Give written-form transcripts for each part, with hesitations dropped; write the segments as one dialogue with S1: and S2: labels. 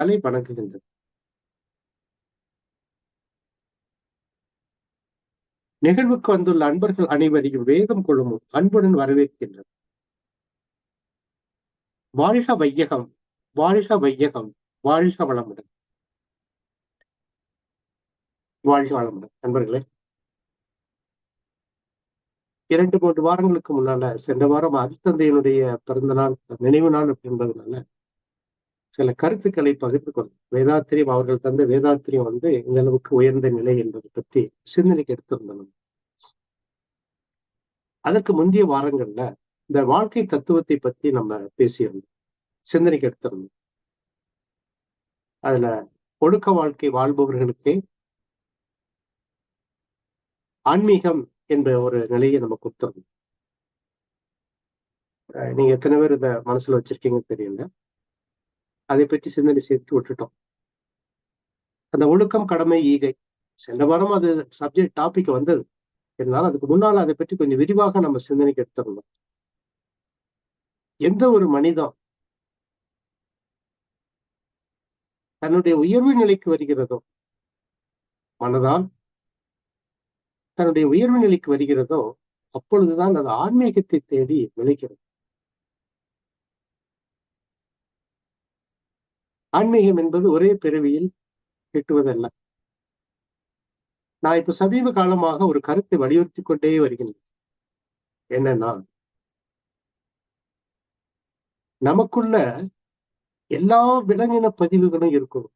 S1: தலை வணங்குகின்றது. நிகழ்வுக்கு வந்துள்ள அன்பர்கள் அனைவரையும் வேதம் கொள்ளும் அன்புடன் வரவேற்கின்றது. வாழ்க வையகம், வாழ்க வையகம், வாழ்க வளமுடன். வாழ்க வளமுடன். நண்பர்களே, 2-3 வாரங்களுக்கு முன்னால, சென்ற வாரம் அருட்தந்தையினுடைய பிறந்த நாள், நினைவு நாள் என்பதனால சில கருத்துக்களை பகிர்ந்து கொண்டோம். வேதாத்திரியம், அவர்கள் தந்த வேதாத்திரியம் இந்த அளவுக்கு உயர்ந்த நிலை என்பதை பற்றி சிந்தனைக்கு எடுத்திருந்தோம். அதற்கு முந்தைய வாரங்கள்ல இந்த வாழ்க்கை தத்துவத்தை பத்தி நம்ம பேசியிருந்தோம், சிந்தனைக்கு எடுத்திருந்தோம். அதுல ஒடுக்க வாழ்க்கை வாழ்பவர்களுக்கே ஆன்மீகம் என்ற ஒரு நிலையை நம்ம கொடுத்துருந்தோம். நீங்க எத்தனை பேர் இத மனசுல வச்சிருக்கீங்கன்னு தெரியல. அதை பற்றி சிந்தனை சேர்த்து விட்டுட்டோம். அந்த ஒழுக்கம், கடமை, ஈகை, சென்ற வாரம் அது சப்ஜெக்ட் டாபிக் வந்தது. இருந்தாலும் அதுக்கு முன்னால அதை பற்றி கொஞ்சம் விரிவாக நம்ம சிந்தனைக்கு எடுத்திருந்தோம். எந்த ஒரு மனிதன் தன்னுடைய உயர்வு நிலைக்கு வருகிறதோ, மனதால் தன்னுடைய உயர்வு நிலைக்கு வருகிறதோ, அப்பொழுதுதான் அது ஆன்மீகத்தை தேடி விளைகிறது. ஆன்மீகம் என்பது ஒரே பிறவியில் கிட்டுவதல்ல. நான் இப்ப சமீப காலமாக ஒரு கருத்தை வலியுறுத்தி கொண்டே வருகின்றேன். என்னன்னா, நமக்குள்ள எல்லா விலங்கின பதிவுகளும் இருக்கும்.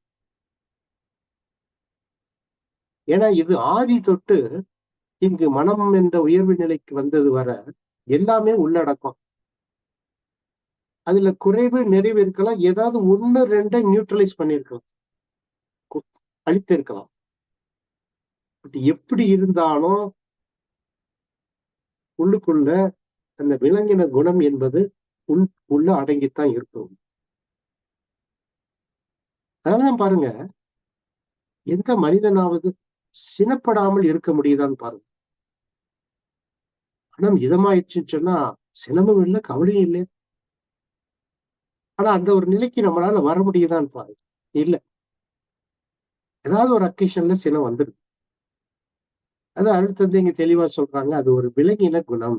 S1: ஏன்னா இது ஆதி தொட்டு இங்கு மனம் என்ற உயர்வு நிலைக்கு வந்தது வர எல்லாமே உள்ளடக்கம். அதுல குறைவு, நிறைவு இருக்கலாம். ஏதாவது 1-2 நியூட்ரலைஸ் பண்ணிருக்கலாம், அழித்திருக்கலாம். எப்படி இருந்தாலும் உள்ளுக்குள்ள அந்த விலங்கின குணம் என்பது உள்ள அடங்கித்தான் இருக்கும். அதனாலதான் பாருங்க, எந்த மனிதனாவது சினப்படாமல் இருக்க முடியுதான்னு பாருங்க. மனம் இதமாயிடுச்சுன்னு சொன்னா சினமும் இல்லை, கவலையும் இல்லை. ஆனா அந்த ஒரு நிலைக்கு நம்மளால வர முடியுதான்னு பாருங்க. இல்ல, ஏதாவது ஒரு அக்கேஷன்ல சினம் வந்துடும். அது அடுத்தது இங்க தெளிவா சொல்றாங்க, அது ஒரு விலங்கின குணம்.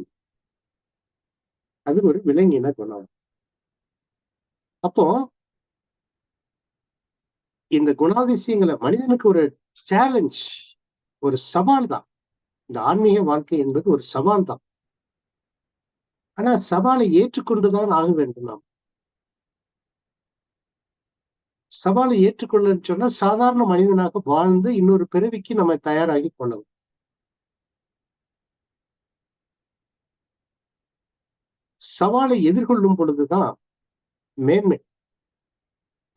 S1: அது ஒரு விலங்கின குணம். அப்போ இந்த குணாதிசயங்களை மனிதனுக்கு ஒரு சேலஞ்ச், ஒரு சவால் தான். இந்த ஆன்மீக வாழ்க்கை என்பது ஒரு சவால் தான். ஆனா சவாலை ஏற்றுக்கொண்டுதான் ஆக வேண்டும். நாம் சவாலை ஏற்றுக்கொள்ளன்னு சொன்னா சாதாரண மனிதனாக வாழ்ந்து இன்னொரு பிறவிக்கு நம்ம தயாராகி கொள்ளணும். சவாலை எதிர்கொள்ளும் பொழுதுதான் மேன்மை.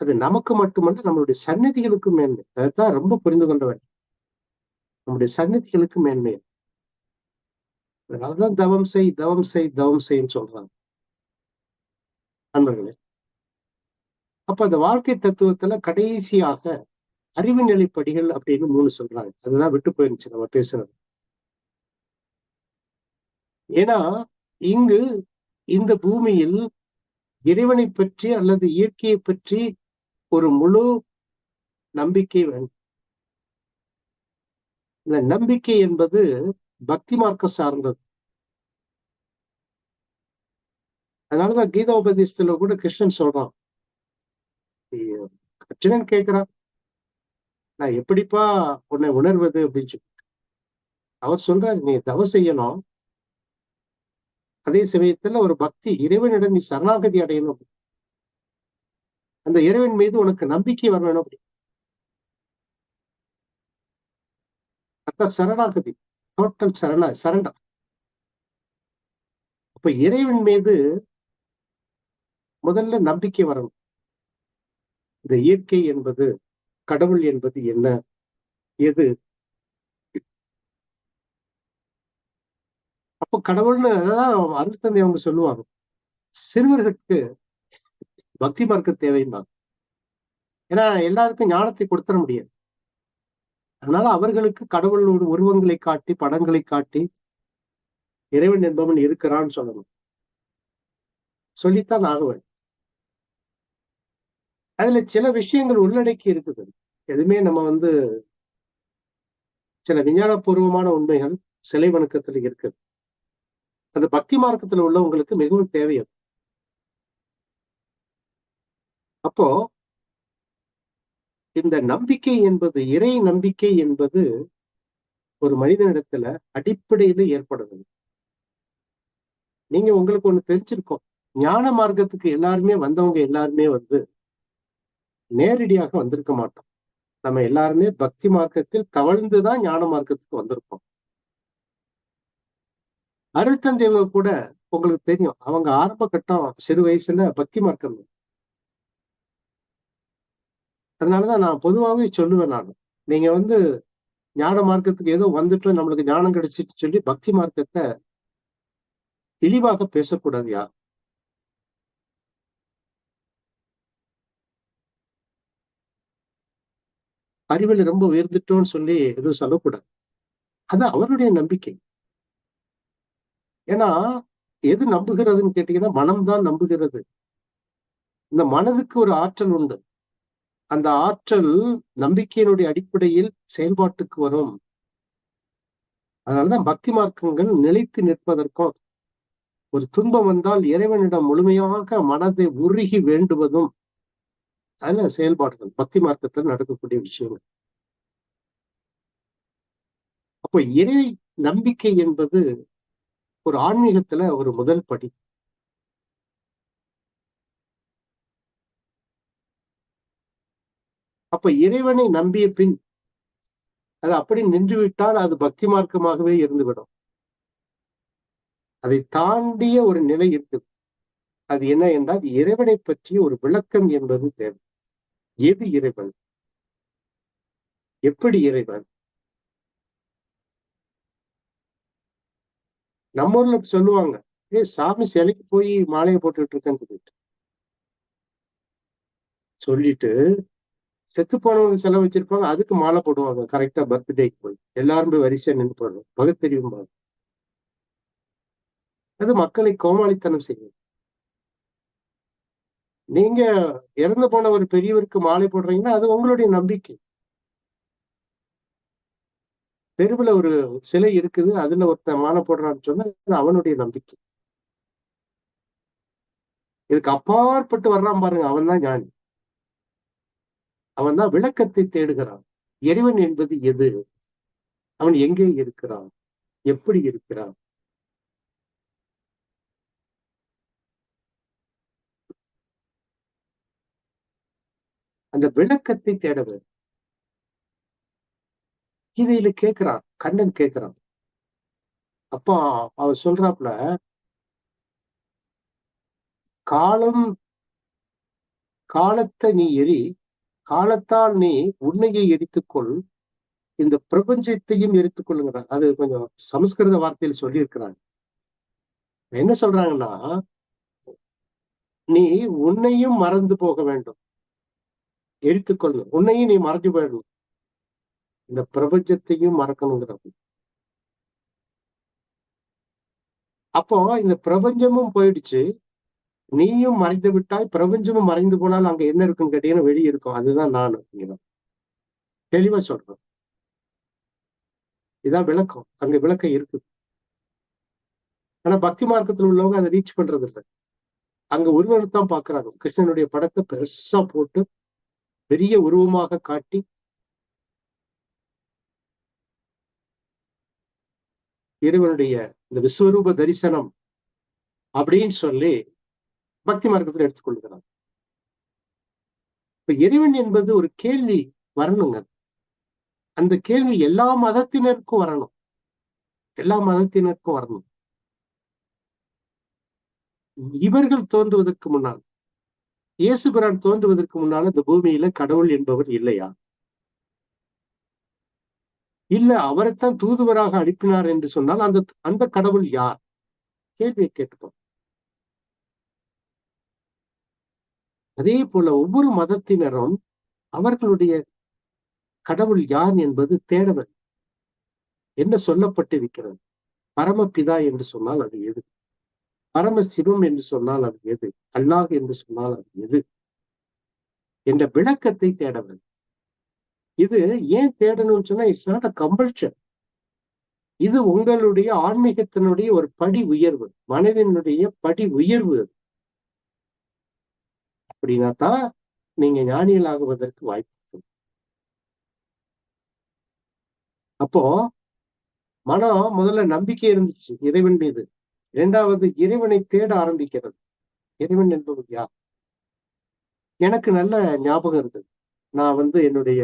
S1: அது நமக்கு மட்டுமல்ல, நம்மளுடைய சன்னதிகளுக்கும் மேன்மை. அதுதான் ரொம்ப புரிந்து கொள்ள வேண்டும். நம்முடைய சன்னதிகளுக்கு மேன்மை. அதனாலதான் தவம் செய், தவம் செய், தவம் செய்ன்னு சொல்றாங்க நண்பர்களே. அப்ப அந்த வாழ்க்கை தத்துவத்துல கடைசியாக அறிவு நிலைப்படிகள் அப்படின்னு 3 சொல்றாங்க. அதுதான் விட்டு போயிருந்துச்சு நம்ம பேசுறது. ஏன்னா இங்கு இந்த பூமியில் இறைவனை பற்றி அல்லது இயற்கையை பற்றி ஒரு முழு நம்பிக்கை வேண்டும். இந்த நம்பிக்கை என்பது பக்தி மார்க்கம் சார்ந்தது. அதனாலதான் கீதா உபதேசத்துல கூட கிருஷ்ணன் சொல்றான், அர்ஜுனன் கேட்கிறான், நான் எப்படிப்பா உன்னை உணர்வது அப்படின்னு சொல்லி. அவர் சொல்றாரு, நீ தவம் செய்யணும், அதே சமயத்துல ஒரு பக்தி, இறைவனிடம் நீ சரணாகதி அடையணும், அந்த இறைவன் மீது உனக்கு நம்பிக்கை வரணும். அப்படி அதான் சரணாகதி, டோட்டல் சரண்டர். அப்ப இறைவன் மீது முதல்ல நம்பிக்கை வரணும். இந்த இயற்கை என்பது, கடவுள் என்பது என்ன, எது? அப்போ கடவுள்னு அதான் அருட்தந்தை அவங்க சொல்லுவாங்க, சிறுவர்களுக்கு பக்தி மார்க்க தேவைன்னா. ஏன்னா எல்லாருக்கும் ஞானத்தை கொடுத்துட முடியாது. அதனால அவர்களுக்கு கடவுளோட உருவங்களை காட்டி, படங்களை காட்டி இறைவன் என்பவன் இருக்கிறான்னு சொல்லணும், சொல்லித்தான் ஆக வேண்டும். அதுல சில விஷயங்கள் உள்ளடக்கி இருக்குது. எதுவுமே நம்ம சில விஞ்ஞானபூர்வமான உண்மைகள் சிலை வணக்கத்துல இருக்குது. அது பக்தி மார்க்கத்துல உள்ளவங்களுக்கு மிகவும் தேவையது. அப்போ இந்த நம்பிக்கை என்பது, இறை நம்பிக்கை என்பது ஒரு மனிதனிடத்துல அடிப்படையில ஏற்படுது. நீங்க உங்களுக்கு ஒண்ணு தெரிஞ்சிருக்கும். ஞான மார்க்கத்துக்கு வந்தவங்க எல்லாருமே நேரடியாக வந்திருக்க மாட்டோம். நம்ம எல்லாருமே பக்தி மார்க்கத்தில் தவழ்ந்துதான் ஞான மார்க்கத்துக்கு வந்திருப்போம். அருட்தந்தைவங்க கூட உங்களுக்கு தெரியும். அவங்க ஆரம்ப கட்டம் சிறு வயசுல பக்தி மார்க்கம். அதனாலதான் நான் பொதுவாகவே சொல்லுவேன் நான். நீங்க ஞான மார்க்கத்துக்கு ஏதோ வந்துட்டு நம்மளுக்கு ஞானம் கிடைச்சிட்டு சொல்லி பக்தி மார்க்கத்தை இழிவாக பேசக்கூடாது யார். அறிவில் ரொம்ப உயர்ந்துட்டோம்னு சொல்லி எதுவும் சொல்லக்கூடாது. அது அவருடைய நம்பிக்கை. ஏன்னா எது நம்புகிறதுன்னு கேட்டீங்கன்னா மனம்தான் நம்புகிறது. இந்த மனதுக்கு ஒரு ஆற்றல் உண்டு. அந்த ஆற்றல் நம்பிக்கையினுடைய அடிப்படையில் செயல்பாட்டுக்கு வரும். அதனாலதான் பக்தி மார்க்கங்கள் நிலைத்து நிற்பதற்கும், ஒரு துன்பம் வந்தால் இறைவனிடம் முழுமையாக மனதை உருகி வேண்டுவதும் அதுல செயல்பாடுகள் பக்தி மார்க்கத்தில் நடக்கக்கூடிய விஷயங்கள். அப்போ இறை நம்பிக்கை என்பது ஒரு ஆன்மீகத்துல ஒரு முதல் படி. அப்ப இறைவனை நம்பிய பின் அது அப்படி நின்றுவிட்டால் அது பக்தி மார்க்கமாகவே இருந்துவிடும். அதை தாண்டிய ஒரு நிலை இருக்குது. அது என்ன என்றால் இறைவனை பற்றிய ஒரு விளக்கம் என்பது தேவை. எது இறைவன், எப்படி இறைவன்? நம்ம ஊர்ல சொல்லுவாங்க, சாமி சிலைக்கு போய் மாலையை போட்டுட்டு இருக்கேன்னு சொல்லிட்டு செத்து போனவங்க சிலை வச்சிருப்பாங்க, அதுக்கு மாலை போடுவாங்க. கரெக்டா பர்த்டேக்கு போய் எல்லாரும் போய் வரிசையா நின்று போடுவோம். பகுத்தறிவும் அது மக்களை கோமாளித்தனம் செய்யும். நீங்க இறந்து போன ஒரு பெரியவருக்கு மாலை போடுறீங்கன்னா அது உங்களுடைய நம்பிக்கை. தெருவுல ஒரு சிலை இருக்குது, அதுல ஒருத்தன் மாலை போடுறான்னு சொன்னா அது அவனுடைய நம்பிக்கை. இதுக்கு அப்பாற்பட்டு வர்றான் பாருங்க, அவன் தான் ஞானி. அவன் தான் விளக்கத்தை தேடுகிறான். இறைவன் என்பது எது, அவன் எங்கே இருக்கிறான், எப்படி இருக்கிறான்? அந்த விளக்கத்தை தேட வேண்டும். கீதையில கேட்கிறான், கண்ணன் கேட்கிறான். அப்போ அவர் சொல்றாப்புல, காலம் காலத்தை நீ எரி, காலத்தால் நீ உன்னையை எரித்துக்கொள், இந்த பிரபஞ்சத்தையும் எரித்துக் கொள்ளுங்கிறார். அது கொஞ்சம் சமஸ்கிருத வார்த்தையில் சொல்லி இருக்கிறாங்க. என்ன சொல்றாங்கன்னா, நீ உன்னையும் மறந்து போக வேண்டும், எரித்துக்கொள்ளணும். உன்னையும் நீ மறந்து போயிடணும், இந்த பிரபஞ்சத்தையும் மறக்கணுங்கிறது. அப்போ இந்த பிரபஞ்சமும் போயிடுச்சு, நீயும் மறைந்து விட்டாய், பிரபஞ்சமும் மறைந்து போனால் அங்க என்ன இருக்குன்னு கேட்டீங்கன்னா வெளியே இருக்கும். அதுதான் நான் அப்படிங்கிறோம். தெளிவா சொல்றேன். இதான் விளக்கம். அங்க விளக்கம் இருக்கு. ஆனா பக்தி மார்க்கத்தில் உள்ளவங்க அதை ரீச் பண்றது இல்லை. அங்க உருவத்தான் பாக்குறாங்க. கிருஷ்ணனுடைய படத்தை பெருசா போட்டு பெரிய உருவமாக காட்டி இறைவனுடைய இந்த விஸ்வரூப தரிசனம் அப்படின்னு சொல்லி பக்தி மார்க்கத்தில் எடுத்துக்கொள்கிறாங்க. இப்ப இறைவன் என்பது ஒரு கேள்வி வரணுங்க. அந்த கேள்வி எல்லா மதத்தினருக்கும் வரணும். எல்லா மதத்தினருக்கும் வரணும். இவர்கள் தோன்றுவதற்கு முன்னால், இயேசுபிரான் தோன்றுவதற்கு முன்னால இந்த பூமியில கடவுள் என்பவர் இல்லையா? இல்ல அவரைத்தான் தூதுவராக அனுப்பினார் என்று சொன்னால் அந்த அந்த கடவுள் யார்? கேள்வியை கேட்டுப்போம். அதே போல ஒவ்வொரு மதத்தினரும் அவர்களுடைய கடவுள் யார் என்பது தேடவர். என்ன சொல்லப்பட்டிருக்கிறது? பரமபிதா என்று சொன்னால் அது எது? பரம சிவம் என்று சொன்னால் அது எது? அல்லாஹ் என்று சொன்னால் அது எது? என்ற விளக்கத்தை தேட வேண்டும். இது ஏன் தேடணும்னு சொன்னா, இட்ஸ் நாட் அ கம்பல்ஷன். இது உங்களுடைய ஆன்மீகத்தினுடைய ஒரு படி உயர்வு, மனதினுடைய படி உயர்வு. அப்படின்னா தான் நீங்க ஞானிகள் ஆகுவதற்கு வாய்ப்பு இருக்கு. அப்போ மனம் முதல்ல நம்பிக்கை இருந்துச்சு இறைவன் மீது. இரண்டாவது இறைவனை தேட ஆரம்பிக்கிறது. இறைவன் என்பவர் யார்? எனக்கு நல்ல ஞாபகம் இருக்கு. நான் என்னுடைய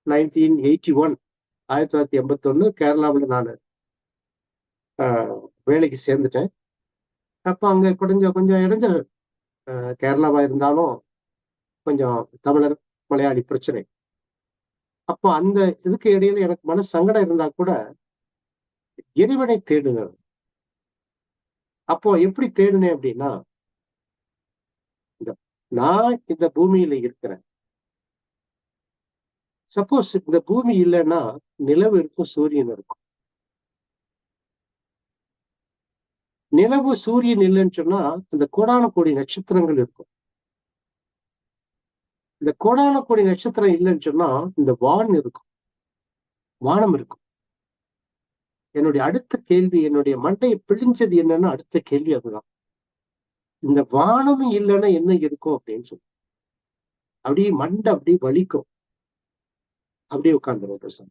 S1: 1981 1981 கேரளாவில் நான் வேலைக்கு சேர்ந்துட்டேன். அப்ப அங்க கொஞ்சம் இடைஞ்சல். கேரளாவா இருந்தாலும் கொஞ்சம் தமிழர் மலையாளி பிரச்சனை. அப்போ அந்த இதுக்கு இடையில எனக்கு மன சங்கடம் இருந்தா கூட இறைவனை தேடுனேன். அப்போ எப்படி தேடுனேன் அப்படின்னா, நான் இந்த பூமியில இருக்கிறேன். சப்போஸ் இந்த பூமி இல்லைன்னா நிலவு இருக்கும், சூரியன் இருக்கும். நிலவு சூரியன் இல்லைன்னு சொன்னா இந்த கோடான கோடி நட்சத்திரங்கள் இருக்கும். இந்த கோடான கோடி நட்சத்திரம் இல்லைன்னு சொன்னா இந்த வான் இருக்கும், வானம் இருக்கும். என்னுடைய அடுத்த கேள்வி, என்னுடைய மண்டையை பிழிஞ்சது என்னன்னா அடுத்த கேள்வி அதுதான். இந்த வானமும் இல்லைன்னா என்ன இருக்கும் அப்படின்னு சொல்லி அப்படியே மண்டை அப்படியே வலிக்கும். அப்படியே உட்கார்ந்துருவோம் சார்.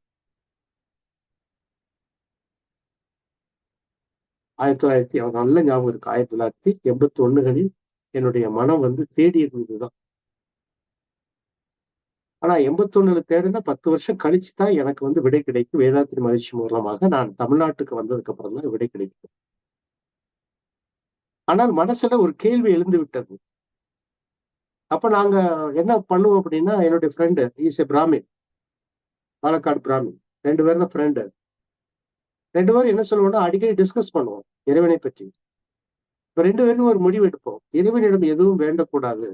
S1: 1900 நல்ல ஞாபகம் இருக்கு. 1981களில் என்னுடைய மனம் தேடியது இதுதான். ஆனா 81ல தேடினா 10 வருஷம் கழிச்சுதான் எனக்கு விடை கிடைக்கும். வேதாத்திரி மகிழ்ச்சி மூலமாக நான் தமிழ்நாட்டுக்கு வந்ததுக்கு அப்புறம் தான் விடை கிடைக்கும். ஆனால் மனசுல ஒரு கேள்வி எழுந்து விட்டது. அப்ப நாங்க என்ன பண்ணுவோம் அப்படின்னா, என்னுடைய friend is a Brahmin, Palakkad Brahmin. 2 பேரும் தான் ஃப்ரெண்டு. 2 பேரும் என்ன சொல்லுவோம்னா அடிக்கடி டிஸ்கஸ் பண்ணுவோம் இறைவனை பற்றி. இப்ப 2 பேரும் ஒரு முடிவு எடுப்போம். இறைவனிடம் எதுவும் வேண்டக்கூடாது,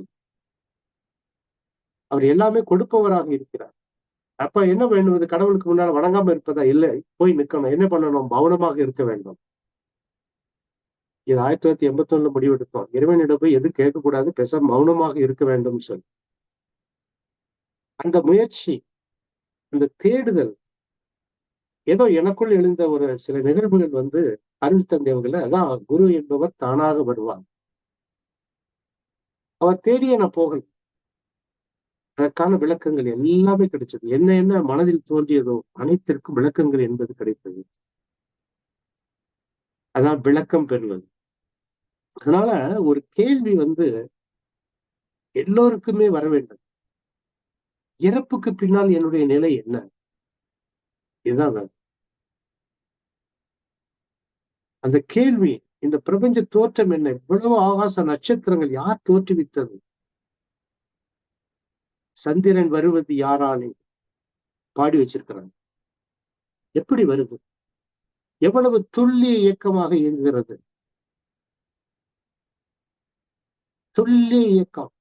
S1: அவர் எல்லாமே கொடுப்பவராக இருக்கிறார். அப்ப என்ன வேண்டும்? கடவுளுக்கு முன்னால வணங்காம இருப்பதா? இல்லை, போய் நிக்கணும். என்ன பண்ணணும்? மௌனமாக இருக்க வேண்டும். இது 1981ல முடிவெடுத்தோம். இறைவனிடம் போய் எதுவும் கேட்கக்கூடாது, பேசாம மௌனமாக இருக்க வேண்டும் சொல்லி. அந்த முயற்சி, அந்த தேடுதல், ஏதோ எனக்குள் எழுந்த ஒரு சில நிகழ்வுகள் அருள் தந்தைவர்களை, அதான் குரு என்பவர் தானாக வருவார். அவர் தேடிய நான் போகல. அதற்கான விளக்கங்கள் எல்லாமே கிடைச்சது. என்ன மனதில் தோன்றியதோ அனைத்திற்கும் விளக்கங்கள் என்பது கிடைத்தது. அதான் விளக்கம் பெறுவது. அதனால ஒரு கேள்வி எல்லோருக்குமே வர வேண்டும். இறப்புக்கு பின்னால் என்னுடைய நிலை என்ன? இதுதான் அந்த கேள்வி. இந்த பிரபஞ்ச தோற்றம் என்ன? இவ்வளவு ஆகாச நட்சத்திரங்கள் யார் தோற்றுவித்தது? சந்திரன் வருவது யாராலே பாடி வச்சிருக்கிறாங்க. எப்படி வருது? எவ்வளவு துல்லிய இயக்கமாக இயங்குகிறது. துல்லிய இயக்கம்.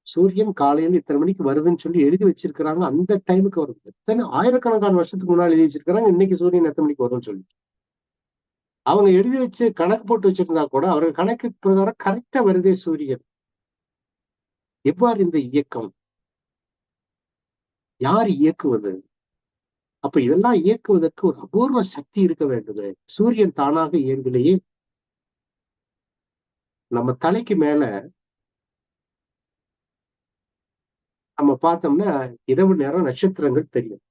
S1: சூரியன் காலையில் இத்தனை மணிக்கு வருதுன்னு சொல்லி எழுதி வச்சிருக்கிறாங்க. அந்த டைமுக்கு வருது. எத்தனை ஆயிரக்கணக்கான வருஷத்துக்கு முன்னாடி எழுதி வச்சிருக்கிறாங்க. இன்னைக்கு சூரியன் எத்தனை மணிக்கு வரும்னு சொல்லி அவங்க எழுதி வச்சு கணக்கு போட்டு வச்சிருந்தா கூட அவர்கள் கணக்கு பிரகாரம் கரெக்டா வருதே சூரியன். எவ்வாறு இந்த இயக்கம்? யார் இயக்குவது? அப்ப இதெல்லாம் இயக்குவதற்கு ஒரு அபூர்வ சக்தி இருக்க வேண்டும். சூரியன் தானாக இயங்கலையே. நம்ம தலைக்கு மேல நம்ம பார்த்தோம்னா இரவு நேரம் நட்சத்திரங்கள் தெரியும்.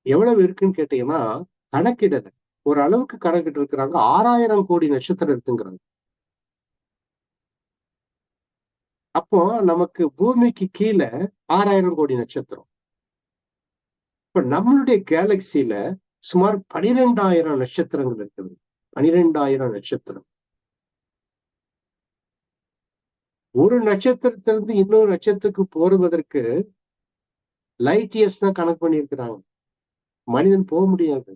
S1: எவ்வளவு இருக்குன்னு கேட்டீங்கன்னா கணக்கிடல. ஒரு அளவுக்கு கணக்கிட்டு இருக்கிறாங்க. 6000 கோடி நட்சத்திரம் இருக்குங்கிறாங்க. அப்போ நமக்கு பூமிக்கு கீழே 6000 கோடி நட்சத்திரம். இப்ப நம்மளுடைய கேலக்சியில சுமார் 12,000 நட்சத்திரங்கள் இருக்குது. 12,000 நட்சத்திரம். ஒரு நட்சத்திரத்திலிருந்து இன்னொரு நட்சத்திரத்துக்கு போடுவதற்கு லைட் இயர்ஸ் தான் கணக்கு பண்ணியிருக்கிறாங்க. மனிதன் போக முடியாது.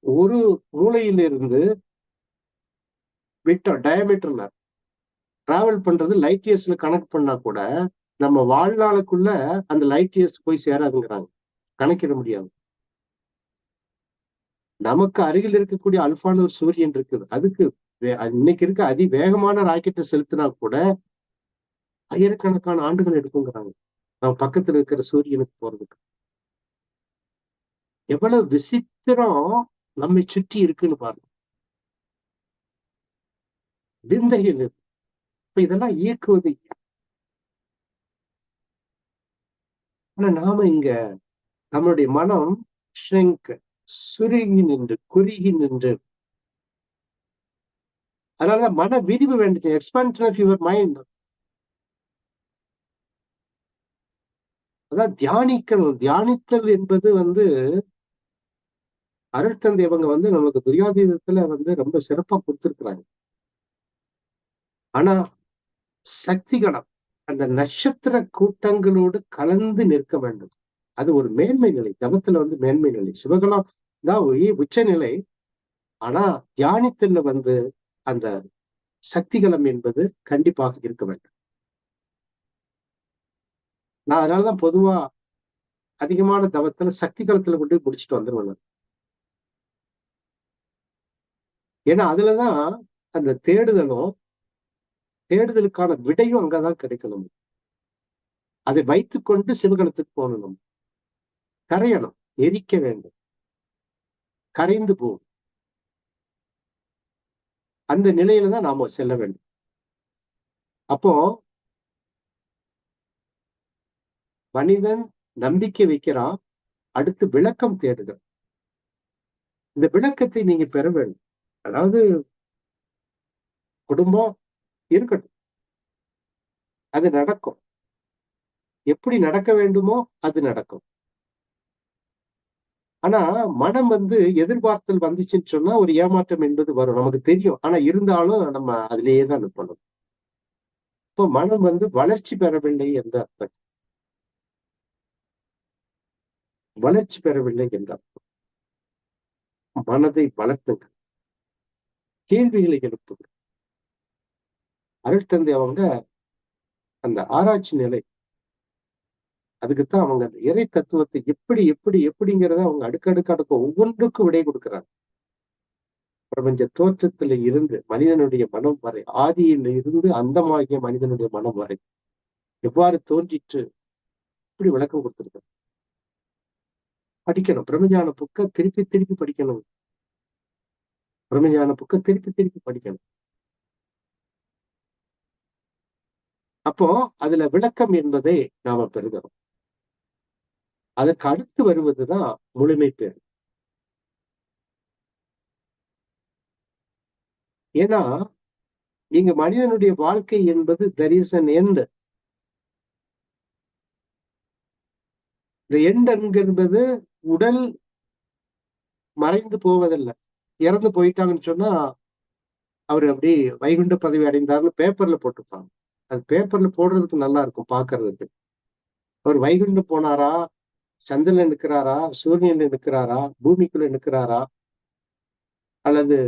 S1: ஒரு மூலையிலிருந்து டயமீட்டர்ல டிராவல் பண்றது லைட் இயர்ஸ்ல கணக்கு பண்ணா கூட நம்ம வாழ்நாளுக்குள்ள அந்த லைட் இயர்ஸ் போய் சேராதுங்கிறாங்க. கணக்கிட முடியாது. நமக்கு அருகில் இருக்கக்கூடிய அல்பான்னு ஒரு சூரியன் இருக்குது. அதுக்கு இன்னைக்கு இருக்க அதிவேகமான ராக்கெட்டை செலுத்தினா கூட ஆயிரக்கணக்கான ஆண்டுகள் எடுக்குங்கிறாங்க நம்ம பக்கத்துல இருக்கிற சூரியனுக்கு போறதுக்கு. எவ்வளவு விசித்திரம் நம்மை சுற்றி இருக்குன்னு பாருங்க. விந்தைகள் இப்ப இதெல்லாம் இயக்குவது. ஆனா நாம இங்க நம்மளுடைய மனம் சுருங்கி நின்று குறுகி நின்று, அதனால மன விரிவு வேண்டியது, எக்ஸ்பான்ஷன் ஆஃப் யுவர் மைண்ட். அதான் தியானிக்கணும். தியானித்தல் என்பது அருட்தந்தை அவங்க நமக்கு துரியாதீதத்துல ரொம்ப சிறப்பா கொடுத்திருக்கிறாங்க. ஆனா சக்திகளம் அந்த நட்சத்திர கூட்டங்களோடு கலந்து நிற்க வேண்டும். அது ஒரு மேன்மை நிலை. தவத்துல மேன்மை நிலை. சிவகலம் தான் உச்ச நிலை. ஆனா தியானித்தல்ல அந்த சக்திகளம் என்பது கண்டிப்பாக இருக்க வேண்டும். நான் அதனாலதான் பொதுவா அதிகமான தவத்துல சக்தி களத்துல கொண்டு முடிச்சுட்டு வந்துருவேன். ஏன்னா அதுலதான் அந்த தேடுதலுக்கான விடையும் அங்கதான் கிடைக்கணும். அதை வைத்துக்கொண்டு சிவகலத்துக்கு போகணும். கரையணும், எரிக்க வேண்டும், கரைந்து போகும். அந்த நிலையில தான் நாம செல்ல வேண்டும். அப்போ மனிதன் நம்பிக்கை வைக்கிறான், அடுத்து விளக்கம் தேடுதல். இந்த விளக்கத்தை நீங்க பெற வேண்டும். அதாவது குடும்பம் இருக்கட்டும், அது நடக்கும். எப்படி நடக்க வேண்டுமோ அது நடக்கும். ஆனா மனம் எதிர்பார்த்தல் வந்துச்சுன்னு சொன்னா ஒரு ஏமாற்றம் என்பது வரும், நமக்கு தெரியும். ஆனா இருந்தாலும் நம்ம அதிலேயே தான் நிற்பணும். இப்போ மனம் வளர்ச்சி பெறவில்லை என்ற அர்த்தம். வளர்ச்சி பெறவில்லை என்ற அர்த்தம். மனதை வளர்த்துங்க, கேள்விகளை எழுப்புங்க. அருட்தந்தை அவங்க அந்த ஆராய்ச்சி நிலை, அதுக்குத்தான் அவங்க அந்த இறை தத்துவத்தை எப்படி எப்படி எப்படிங்கிறத அவங்க அடுக்கடுக்க ஒவ்வொன்றுக்கும் விடை கொடுக்கிறாங்க. பிரபஞ்ச தோற்றத்துல இருந்து மனிதனுடைய மனம் வரை, ஆதியில இருந்து அந்தமாகிய மனிதனுடைய மனம் வரை எவ்வாறு தோன்றிற்று, இப்படி விளக்கம் கொடுத்திருக்க. படிக்கணும். பிரம்மஞான புக்க திருப்பி திருப்பி படிக்கணும். பிரம்மஞான புக்க திருப்பி திருப்பி படிக்கணும். அப்போ அதுல விளக்கம் என்பதை நாம பெறுகிறோம். அதற்கு அடுத்து வருவதுதான் முழுமை பேர். ஏன்னா இங்க மனிதனுடைய வாழ்க்கை என்பது there is an end. இந்த எண்ட் என்கிறது உடல் மறைந்து போவதில்லை. இறந்து போயிட்டாங்கன்னு சொன்னா அவர் அப்படி வைகுண்ட பதவி அடைந்தார்னு பேப்பர்ல போட்டுப்பாங்க. அது பேப்பர்ல போடுறதுக்கு நல்லா இருக்கும் பாக்குறதுக்கு. அவர் வைகுண்டம் போனாரா, சந்திரன்ல நிற்கிறாரா, சூரியன்ல நிற்கிறாரா, பூமிக்குள்ள நிற்கிறாரா, அல்லது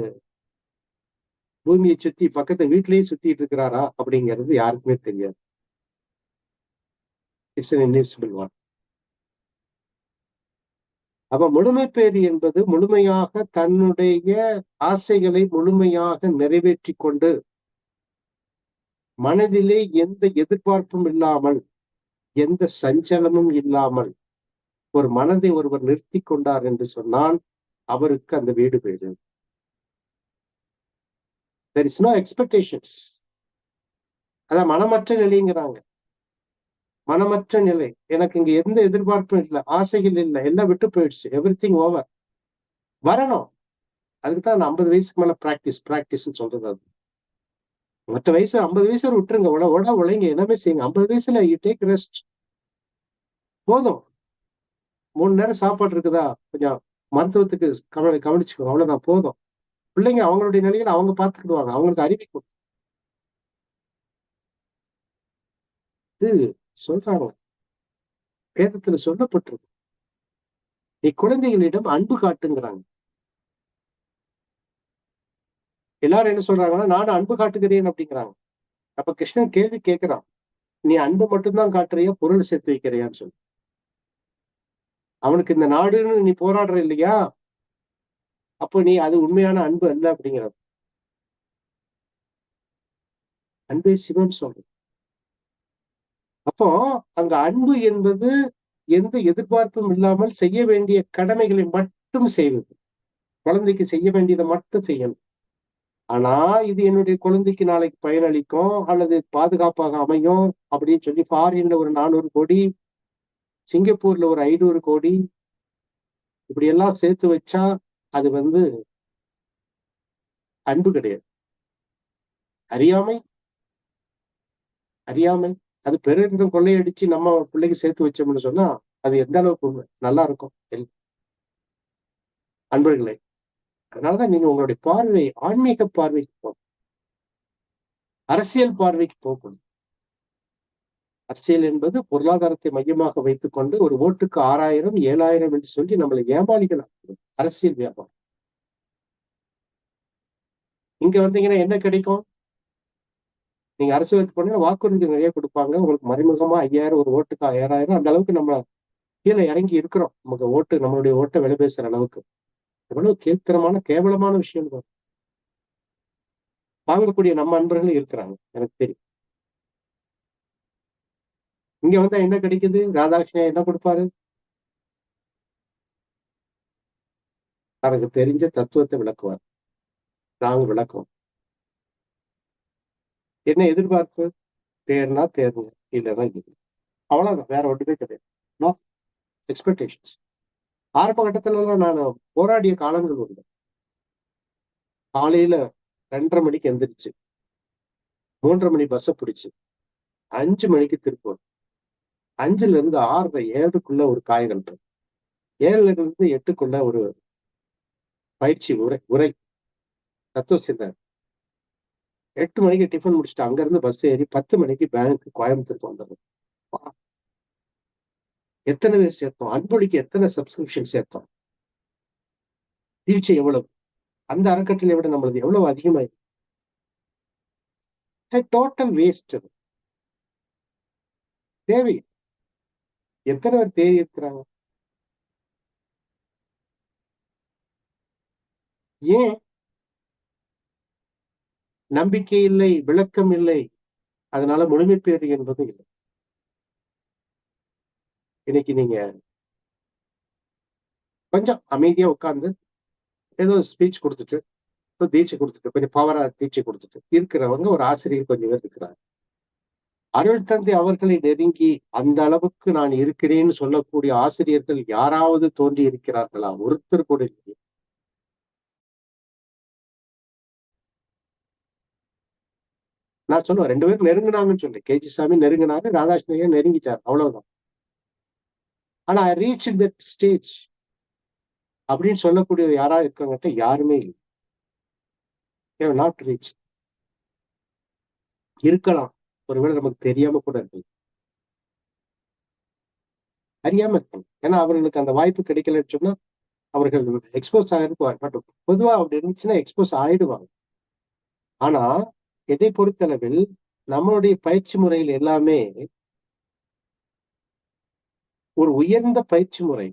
S1: பூமியை சுத்தி பக்கத்து வீட்டிலேயே சுத்திட்டு இருக்கிறாரா அப்படிங்கிறது யாருக்குமே தெரியாது. It's an invisible one. அப்ப முழுமை பேறு என்பது முழுமையாக தன்னுடைய ஆசைகளை முழுமையாக நிறைவேற்றி கொண்டு மனதிலே எந்த எதிர்பார்ப்பும் இல்லாமல், எந்த சஞ்சலமும் இல்லாமல் ஒரு மனதை ஒருவர் நிறுத்தி கொண்டார் என்று சொன்னால் அவருக்கு அந்த வீடு பேரு. There is no expectations. அதான் மனமற்ற நிலைங்கிறாங்க. மனமற்ற நிலை. எனக்கு இங்க எந்த எதிர்பார்ப்பும் இல்லை, ஆசைகள் இல்லை, எல்லாம் விட்டு போயிடுச்சு. Everything over. வரணும். அதுக்குதான் நான் 50 வயசுக்கு மேல பிராக்டிஸ் சொல்றது. அது மற்ற வயசு 50 வயசு விட்டுருங்க, உழைங்க, என்னமே செய்யுங்க. 50 வயசுல யூ டேக் ரெஸ்ட். போதும். 3 நேரம் சாப்பாடு இருக்குதா, கொஞ்சம் மருத்துவத்துக்கு கவனிச்சுக்கோ, அவ்வளவுதான், போதும். பிள்ளைங்க அவங்களுடைய நிலையில அவங்க பார்த்துக்கிடுவாங்க. அவங்களுக்கு அறிவிக்கும். இது சொல்றாங்க, வேதத்துல சொல்லப்பட்டிருக்கு. நீ குழந்தைகளிடம் அன்பு காட்டுங்கிறாங்க. எல்லாரும் என்ன சொல்றாங்கன்னா, நானும் அன்பு காட்டுகிறேன் அப்படிங்கிறாங்க. அப்ப கிருஷ்ணன் கேள்வி கேட்கிறான், நீ அன்பு மட்டும்தான் காட்டுறியா, பொருள் சேர்த்து வைக்கிறியான்னு சொல்லி. அவனுக்கு இந்த நாடுன்னு நீ போராடுற இல்லையா, அப்போ நீ அது உண்மையான அன்பு அல்ல அப்படிங்கிறது. அன்பே சிவன் சொல்றோம். அப்போ அங்க அன்பு என்பது எந்த எதிர்பார்ப்பும் இல்லாமல் செய்ய வேண்டிய கடமைகளை மட்டும் செய்வது. குழந்தைக்கு செய்ய வேண்டியதை மட்டும் செய்யணும். ஆனா இது என்னுடைய குழந்தைக்கு நாளைக்கு பயனளிக்கும் அல்லது பாதுகாப்பாக அமையும் அப்படின்னு சொல்லி ஃபாரின்ல ஒரு 400 கோடி, சிங்கப்பூர்ல ஒரு 500 கோடி இப்படி எல்லாம் சேர்த்து வச்சா அது அன்பு கிடையாது. அறியாமை அறியாமை அது பெருகிற கொள்ளையடிச்சு நம்ம பிள்ளைக்கு சேர்த்து வச்சோம்னு சொன்னா அது எந்த அளவுக்கு உண்மை நல்லா இருக்கும் அன்பர்களே. அதனாலதான் நீங்க உங்களுடைய பார்வை ஆன்மீக பார்வைக்கு போகணும், அரசியல் பார்வைக்கு போகணும். அரசியல் என்பது பொருளாதாரத்தை மையமாக வைத்துக் கொண்டு ஒரு ஓட்டுக்கு 6000 7000 என்று சொல்லி நம்மளை ஏமாளிகள் அரசியல் வியாபாரம். இங்க வந்தீங்கன்னா என்ன கிடைக்கும்? நீங்க அரசியலுக்கு போனா வாக்குறுதி நிறைய கொடுப்பாங்க. உங்களுக்கு மறைமுகமா 5000 ஒரு ஓட்டுக்கு 6000 அந்த அளவுக்கு நம்ம கீழே இறங்கி இருக்கிறோம். நமக்கு ஓட்டு நம்மளுடைய ஓட்டை விலை பேசுற அளவுக்கு எவ்வளவு கீழ்த்தரமான கேவலமான விஷயம் வாங்கக்கூடிய நம்ம அன்பர்களும் இருக்கிறாங்க எனக்கு தெரியும். இங்க வந்தா என்ன கிடைக்குது? ராதாகிருஷ்ணன் என்ன கொடுப்பாரு? தனக்கு தெரிஞ்ச தத்துவத்தை விளக்குவார். நாங்க விளக்குவோம். என்ன எதிர்பார்ப்பு? தேர்னா தேர்வு, இல்லைன்னா இல்லை. அவ்வளவுதான், வேற ஒன்றுமே கிடையாது. No expectations. ஆரம்ப கட்டத்துல எல்லாம் நான் போராடிய காலங்கள் உண்டு. காலையில 2:30 மணிக்கு எந்திரிச்சு 3:30 மணி பஸ்ஸை பிடிச்சு 5 மணிக்கு திருப்பூர், 5ல இருந்து 6:30 7க்குள்ள ஒரு காய்கல்பம், 7ல இருந்து 8க்குள்ள ஒரு பயிற்சி உரை தத்துவ சிந்தனை, 8 மணிக்கு டிஃபன் முடிச்சுட்டு அங்க இருந்து பஸ் ஏறி 10 மணிக்கு பேங்க் கோயம்புத்தூருக்கு வந்துடும். எத்தனை பேர் சேர்த்தோம்? அன்பொழிக்கு எத்தனை சப்ஸ்கிரிப்ஷன் சேர்த்தோம்? வீழ்ச்சி எவ்வளவு? அந்த அறக்கட்டளை விட நம்மளது எவ்வளவு அதிகமாயிருக்கு. Total waste. தேவை எத்தனை பேர் தேவை இருக்கிறாங்க? ஏன்? நம்பிக்கை இல்லை, விளக்கம் இல்லை, அதனால முழுமை பேறு என்பது இல்லை. இன்னைக்கு நீங்க கொஞ்சம் அமைதியா உட்கார்ந்து ஏதோ ஸ்பீச் கொடுத்துட்டு தீட்சை கொடுத்துட்டு கொஞ்சம் பவரா தீட்சை கொடுத்துட்டு இருக்கிறவங்க ஒரு ஆசிரியர் கொஞ்சம் பேர் இருக்கிறாங்க. அருள் தந்தை அவர்களை நெருங்கி அந்த அளவுக்கு நான் இருக்கிறேன்னு சொல்லக்கூடிய ஆசிரியர்கள் யாராவது தோன்றி இருக்கிறார்களா? ஒருத்தர் கூட இல்லை. நான் சொல்லுவேன் 2 பேரும் நெருங்கினாங்கன்னு சொல்றேன். கேஜி சாமி நெருங்கினாரு, ராதாகிருஷ்ணன் நெருங்கிட்டார், அவ்வளவுதான். ஆனா ஐ ரீச் தட் ஸ்டேஜ் அப்படின்னு சொல்லக்கூடிய யாராவது இருக்காங்கட்ட யாருமே இல்லை. Not reach. இருக்கலாம், ஒருவேளை நமக்கு தெரியாம கூட இருக்கு, அறியாம இருக்கலாம். ஏன்னா அவர்களுக்கு அந்த வாய்ப்பு கிடைக்கலன்னு சொன்னா அவர்கள் எக்ஸ்போஸ் ஆகிருப்பாங்க. பட் பொதுவா அப்படி இருந்துச்சுன்னா எக்ஸ்போஸ் ஆயிடுவாங்க. ஆனா எதை பொறுத்தளவில் நம்மளுடைய பயிற்சி முறையில் எல்லாமே ஒரு உயர்ந்த பயிற்சி முறை.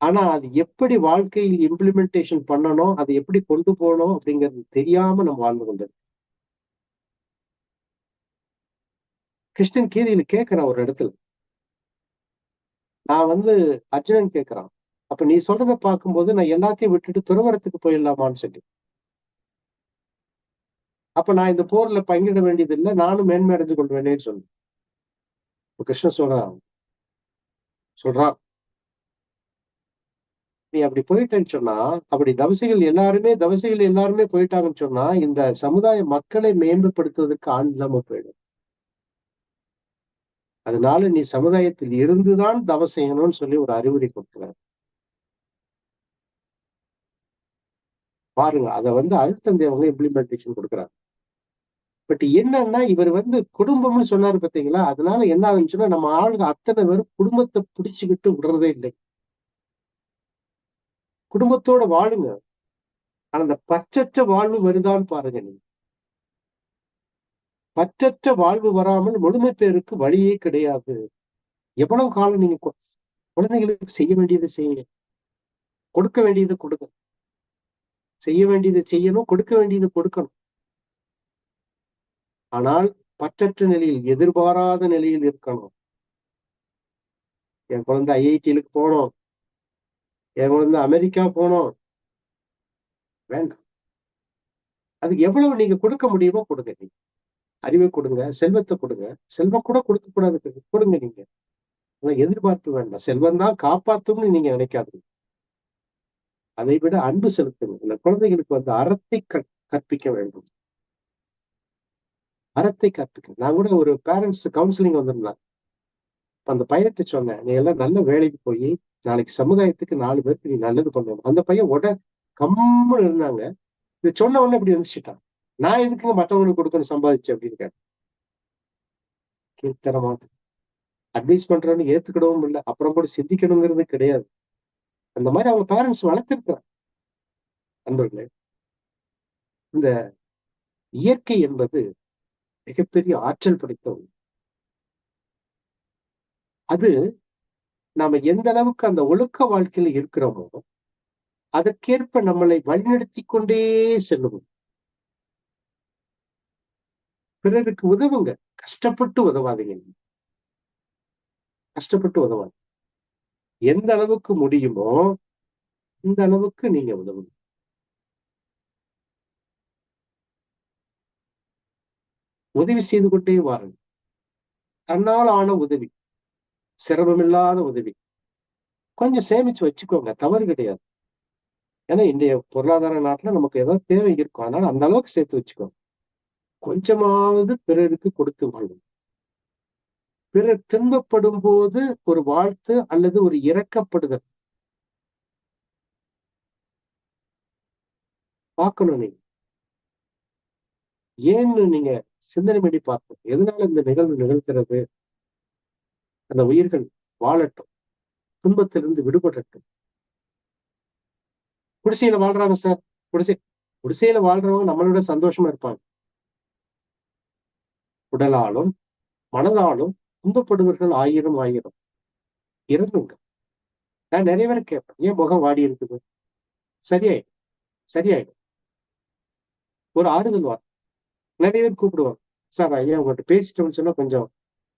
S1: ஆனா அது எப்படி வாழ்க்கையில் இம்ப்ளிமெண்டேஷன் பண்ணணும், அதை எப்படி கொண்டு போகணும் அப்படிங்கிறது தெரியாம நம்ம வாழ்ந்து கொண்டிருக்கோம். கிருஷ்ணன் கீதையில கேட்கிறான் ஒரு இடத்துல, நான் அர்ஜுனன் கேட்கிறான், அப்ப நீ சொல்றதை பார்க்கும்போது நான் எல்லாத்தையும் விட்டுட்டு துறவரத்துக்கு போயிடலாமான்னு சொல்லி. அப்ப நான் இந்த போர்ல பங்கிட வேண்டியது இல்லை, நானும் மேன்மை அடைஞ்சு கொள்வேனேன்னு சொன்னேன். கிருஷ்ணன் சொல்றான் நீ அப்படி போயிட்டேன்னு சொன்னா, அப்படி தவசிகள் எல்லாருமே போயிட்டாங்கன்னு சொன்னா இந்த சமுதாய மக்களை மேம்படுத்துவதற்கு ஆள் இல்லாம போயிடும். அதனால நீ சமுதாயத்தில் இருந்துதான் தவம் செய்யணும்னு சொல்லி ஒரு அறிவுரை கொடுக்கிறார். பாருங்க, அதை அழுத்தந்தை அவங்க இம்ப்ளிமெண்டேஷன் கொடுக்குறாங்க. பட் என்னன்னா இவர் குடும்பம்னு சொன்னாரு பாத்தீங்களா, அதனால என்ன ஆகுச்சுன்னா நம்ம ஆளுங்க அத்தனை பேரும் குடும்பத்தை பிடிச்சுக்கிட்டு விடுறதே இல்லை. குடும்பத்தோட வாழுங்க, ஆனா அந்த பற்றற்ற வாழ்வு வருதான்னு பாருங்க. நீ பற்றற்ற வாழ்வு வராமல் முழுமை பேருக்கு வழியே கிடையாது. எவ்வளவு காலம் நீங்க குழந்தைகளுக்கு செய்ய வேண்டியதை செய்யுங்க, கொடுக்க வேண்டியதை கொடுங்க, செய்ய வேண்டியதை செய்யணும், கொடுக்க வேண்டியதை கொடுக்கணும். ஆனால் பற்றற்ற நிலையில், எதிர்பாராத நிலையில் இருக்கணும். என் குழந்தை ஐஐடியிலுக்கு போனோம், என் குழந்தை அமெரிக்கா போனோம், வேண்டாம். அதுக்கு எவ்வளவு நீங்க கொடுக்க முடியுமோ கொடுங்க. நீங்க அறிவை கொடுங்க, செல்வத்தை கொடுங்க. செல்வம் கூட கொடுக்க கூடாது, கொடுங்க நீங்க. ஆனா எதிர்பார்ப்பு வேண்டாம். செல்வம் தான் காப்பாத்தும்னு நீங்க நினைக்காதீங்க. அதை விட அன்பு செலுத்துங்க. இந்த குழந்தைகளுக்கு அறத்தை கற்பிக்க வேண்டும். அறத்தை கற்பிக்க. நான் கூட ஒரு பேரண்ட்ஸ் கவுன்சிலிங் வந்திருந்தேன். அந்த பையன்கிட்ட சொன்னேன், நீ எல்லாம் நல்ல வேலைக்கு போய் நாளைக்கு சமுதாயத்துக்கு 4 பேருக்கு நீ நல்லது பண்ணணும். அந்த பையன் கம்முன்னு இருந்தாங்க. இது சொன்ன உடனே இப்படி வந்துச்சுட்டான். நான் எதுக்குங்க மற்றவங்களுக்கு கொடுக்கணும் சம்பாதிச்சு அப்படின்னு கேட்டேன். கீழ்த்தரமா அட்வைஸ் பண்றேன்னு ஏத்துக்கிடவும் இல்லை, அப்புறம் கூட சிந்திக்கணுங்கிறது கிடையாது. அந்த மாதிரி அவங்க பேரண்ட்ஸ் வளர்த்திருக்கிறாங்க. நண்பர்களே, இந்த இயற்கை என்பது மிகப்பெரிய ஆற்றல் படைத்த ஒன்று. அது நாம எந்த அளவுக்கு அந்த ஒழுக்க வாழ்க்கையில இருக்கிறோமோ அதற்கேற்ப நம்மளை வழிநடத்தி கொண்டே செல்லும். பிறருக்கு உதவுங்க, கஷ்டப்பட்டு உதவாதீங்க. கஷ்டப்பட்டு உதவாங்க. எந்த அளவுக்கு முடியுமோ இந்த அளவுக்கு நீங்க உதவுங்க. உதவி செய்து கொண்டே வாருங்க. தன்னால் ஆன உதவி, சிரமமில்லாத உதவி. கொஞ்சம் சேமிச்சு வச்சுக்கோங்க, தவறு கிடையாது. ஏன்னா இன்றைய பொருளாதார நாட்டுல நமக்கு ஏதாவது தேவை இருக்கும். அதனால அந்த அளவுக்கு சேர்த்து வச்சுக்கோங்க. கொஞ்சமாவது பிறருக்கு கொடுத்து வாழும். பிறர் துன்பப்படும் போது ஒரு வாழ்த்து அல்லது ஒரு இரக்கப்படுதல் பார்க்கணும். நீங்க ஏன்னு நீங்க சிந்தனை பண்ணி பார்க்கணும். எதனால இந்த நிகழ்வு நிகழ்கிறது? அந்த உயிர்கள் வாழட்டும், துன்பத்திலிருந்து விடுபடட்டும். குடிசையில வாழ்றாங்க சார். குடிசையில வாழ்றவங்க நம்மளோட சந்தோஷமா இருப்பாங்க. உடலாலும் மனதாலும் துன்பப்படுவர்கள் ஆயிரம் ஆயிரம் இறந்துங்க. நான் நிறைய பேர் கேட்பேன், ஏன் முகம் வாடி இருக்குது? சரியாயிடும், சரியாயிடும். ஒரு ஆறுதல் வார். நிறைய பேர் கூப்பிடுவாங்க, சார் ஐயா உங்ககிட்ட பேசிட்டோம்னு சொன்னா கொஞ்சம்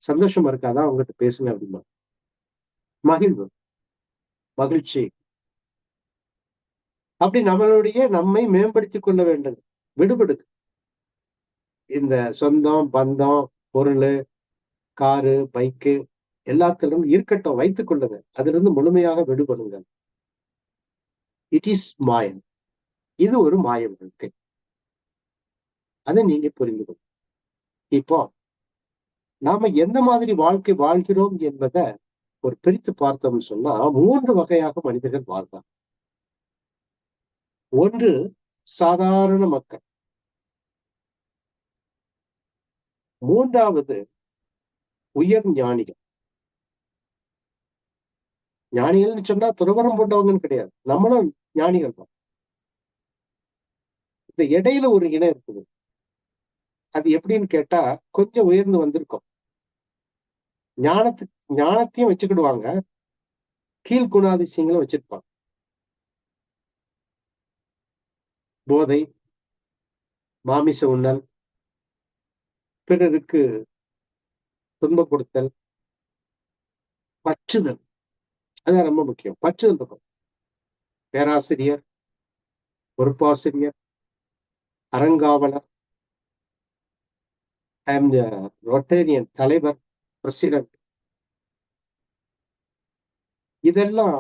S1: சந்தோஷமா இருக்காதான் உங்ககிட்ட பேசுங்க அப்படிமா. மகிழ்வு, மகிழ்ச்சி. அப்படி நம்மை மேம்படுத்திக் கொள்ள வேண்டும். விடுபடுது இந்த சொந்தம் பந்தம் பொருள் காரு பைக்கு எல்லாத்திலிருந்து இருக்கட்டும், வைத்துக் கொள்ளுங்க. அதிலிருந்து முழுமையாக விடுபடுங்க. இட் இஸ் மாயம். இது ஒரு மாய வாழ்க்கை. அதை நீங்க புரிந்து கொள்ளுங்க. இப்போ நாம எந்த மாதிரி வாழ்க்கை வாழ்கிறோம் என்பதை ஒரு பிரித்து பார்த்தோம்னு சொன்னா 3 வகையாக மனிதர்கள் வாழ்றாங்க. ஒன்று சாதாரண மக்கள். மூன்றாவது உயர் ஞானிகள். ஞானிகள்னு சொன்னா துறவரம் போட்டவங்கன்னு கிடையாது, நம்மளும் ஞானிகள் தான். இந்த இடையில ஒரு இனம் இருக்குது. அது எப்படின்னு கேட்டா கொஞ்சம் உயர்ந்து வந்திருக்கும். ஞானத்தையும் வச்சுக்கிடுவாங்க, கீழ்குணாதிசயங்களும் வச்சிருப்பாங்க. போதை, மாமிச உண்ணல், பிறருக்கு துன்பம் கொடுத்தல், பற்றுதல். அதான் ரொம்ப முக்கியம். பற்றுதல் இருக்கும். பேராசிரியர், பொறுப்பாசிரியர், அறங்காவலர், ரொட்டேரியன் தலைவர், பிரசிடென்ட், இதெல்லாம்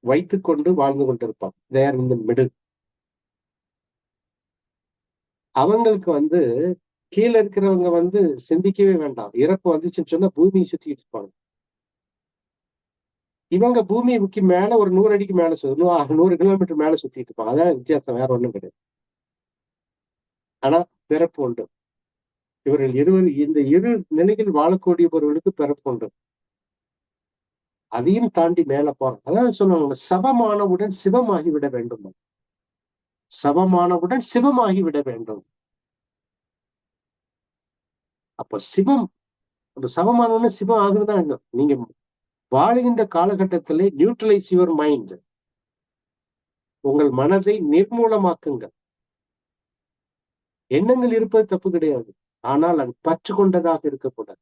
S1: வைத்துக் கொண்டு வாழ்ந்து கொண்டிருப்பாங்க. தேர் இந்த மிடில். அவங்களுக்கு கீழே இருக்கிறவங்க சிந்திக்கவே வேண்டாம். இறப்பு வந்துச்சுன்னு சொன்னா பூமியை சுத்திட்டு இருப்பாங்க. இவங்க பூமிக்கு மேல ஒரு 100 அடிக்கு மேல 100 கிலோமீட்டர் மேல சுத்திட்டு இருப்பாங்க. அதான் வித்தியாசம், வேற ஒண்ணும் கிடையாது. ஆனா பிறப்பு உண்டு. இவர்கள் இந்த இரு நிலையில் வாழக்கூடியவர்களுக்கு பிறப்பு உண்டு. அதையும் தாண்டி மேல போறோம். அதான் சொன்னாங்க, சபமானவுடன் சிவமாகி விட வேண்டும். சபமானவுடன் சிவமாகி விட வேண்டும். அப்ப சிவம் ஒரு சமமானவுடனே சிவம் ஆகுதுன்னா நீங்க வாழுகின்ற காலகட்டத்திலே நியூட்ரலைஸ் யுவர் மைண்ட். உங்கள் மனதை நிர்மூலமாக்குங்கள். எண்ணங்கள் இருப்பது தப்பு கிடையாது. ஆனால் அது பற்று கொண்டதாக இருக்கக்கூடாது.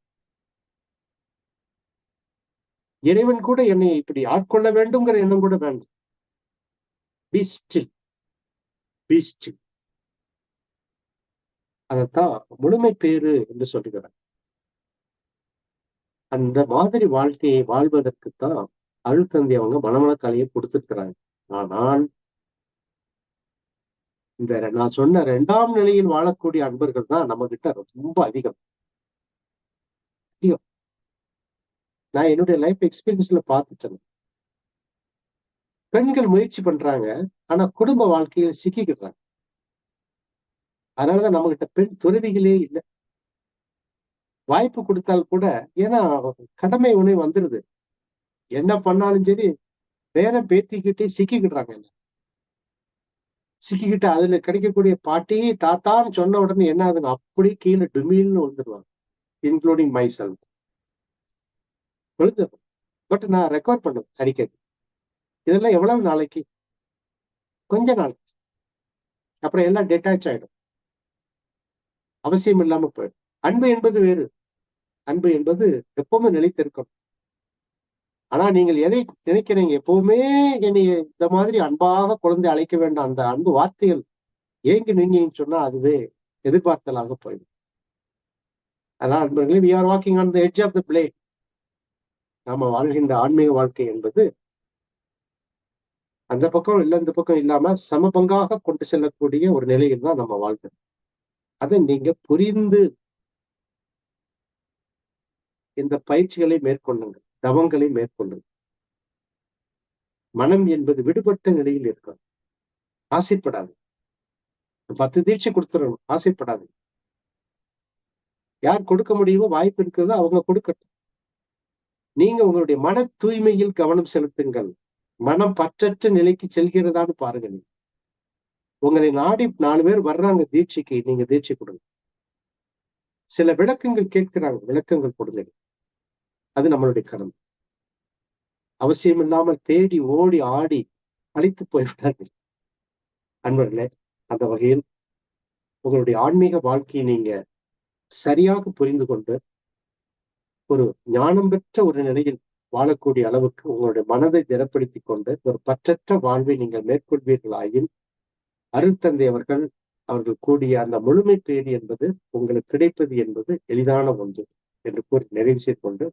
S1: இறைவன் கூட என்னை இப்படி ஆட்கொள்ள வேண்டும்ங்கிற எண்ணம் கூட வேண்டாம். B still, B still. அதத்தான் முழுமை பேறு என்று சொல்லுகிறார். அந்த மாதிரி வாழ்க்கையை வாழ்வதற்குத்தான் அருட்தந்தை அவங்க மனவளக்கலையை கொடுத்திருக்கிறாங்க. ஆனால் இந்த நான் சொன்ன 2ஆம் நிலையில் வாழக்கூடிய அன்பர்கள் தான் நம்ம கிட்ட ரொம்ப அதிகம். அதிகம். நான் என்னுடைய லைஃப் எக்ஸ்பீரியன்ஸ்ல பார்த்துட்டேன். பெண்கள் முயற்சி பண்றாங்க, ஆனா குடும்ப வாழ்க்கையில சிக்கிக்கிறாங்க. அதனாலதான் நம்ம கிட்ட பெண் துறவிகளே இல்லை. வாய்ப்பு கொடுத்தால் கூட, ஏன்னா கடமை உணவு வந்துருது. என்ன பண்ணாலும் சரி பேரம் பேத்திக்கிட்டே சிக்கிக்கிடுறாங்க. சிக்கிக்கிட்டு அதுல கிடைக்கக்கூடிய பாட்டி தாத்தான்னு சொன்ன உடனே என்ன ஆகுதுன்னு அப்படியே கீழே டுமீல்னு வந்துடுவாங்க, இன்க்ளூடிங் மை செல்ஃப். பட் நான் ரெக்கார்ட் பண்ணுவேன் அடிக்கடி. இதெல்லாம் எவ்வளவு நாளைக்கு? கொஞ்ச நாள். அப்புறம் எல்லாம் டெட்டாச் ஆயிடும், அவசியம் இல்லாம போயிடும். அன்பு என்பது வேறு. அன்பு என்பது எப்பவுமே நிலைத்திருக்கும். ஆனா நீங்கள் எதை நினைக்கிறீங்க? எப்பவுமே என்னை இந்த மாதிரி அன்பாக குழந்தை அழைக்க வேண்டாம். அந்த அன்பு வார்த்தைகள் ஏங்கி நீங்கன்னு சொன்னா அதுவே எதிர்பார்த்தலாக போயிடும். அதான் அன்பர்களே, we are walking on the edge of the blade. நாம வாழ்கின்ற ஆன்மீக வாழ்க்கை என்பது அந்த பக்கம் இல்ல இந்த பக்கம் இல்லாம சமபங்காக கொண்டு செல்லக்கூடிய ஒரு நிலையில் தான் நம்ம வாழ்கிறோம். அதை நீங்க புரிந்து இந்த பயிற்சிகளை மேற்கொள்ளுங்க, தவங்களை மேற்கொள்ளுங்க. மனம் என்பது விடுபட்ட நிலையில் இருக்கும். ஆசைப்படாது. 10 தீட்சை கொடுத்துடணும், ஆசைப்படாது. யார் கொடுக்க முடியுமோ, வாய்ப்பு இருக்கிறதோ அவங்க கொடுக்கட்டும். நீங்க உங்களுடைய மன தூய்மையில் கவனம் செலுத்துங்கள். மனம் பற்றற்ற நிலைக்கு செல்கிறதான்னு பாருங்க. நீங்க உங்களை நாடி 4 பேர் வர்றாங்க தீட்சைக்கு, நீங்க தீட்சை கொடுங்க. சில விளக்கங்கள் கேட்கிறாங்க, விளக்கங்கள் கொடுங்க. அது நம்மளுடைய கடமை. அவசியம் இல்லாமல் தேடி ஓடி ஆடி அழைத்து போய்விடாது அன்பர்களே. அந்த வகையில் உங்களுடைய ஆன்மீக வாழ்க்கையை நீங்க சரியாக புரிந்து கொண்டு ஒரு ஞானம் பெற்ற ஒரு நிலையில் வாழக்கூடிய அளவுக்கு உங்களுடைய மனதை திடப்படுத்திக் கொண்டு ஒரு பற்றற்ற வாழ்வை நீங்கள் மேற்கொள்வீர்களாயின் அருட்தந்தை அவர்கள் கூடிய அந்த முழுமை பேறு என்பது உங்களுக்கு கிடைப்பது என்பது எளிதான ஒன்று என்று கூறி நிறைவு செய்து கொண்டு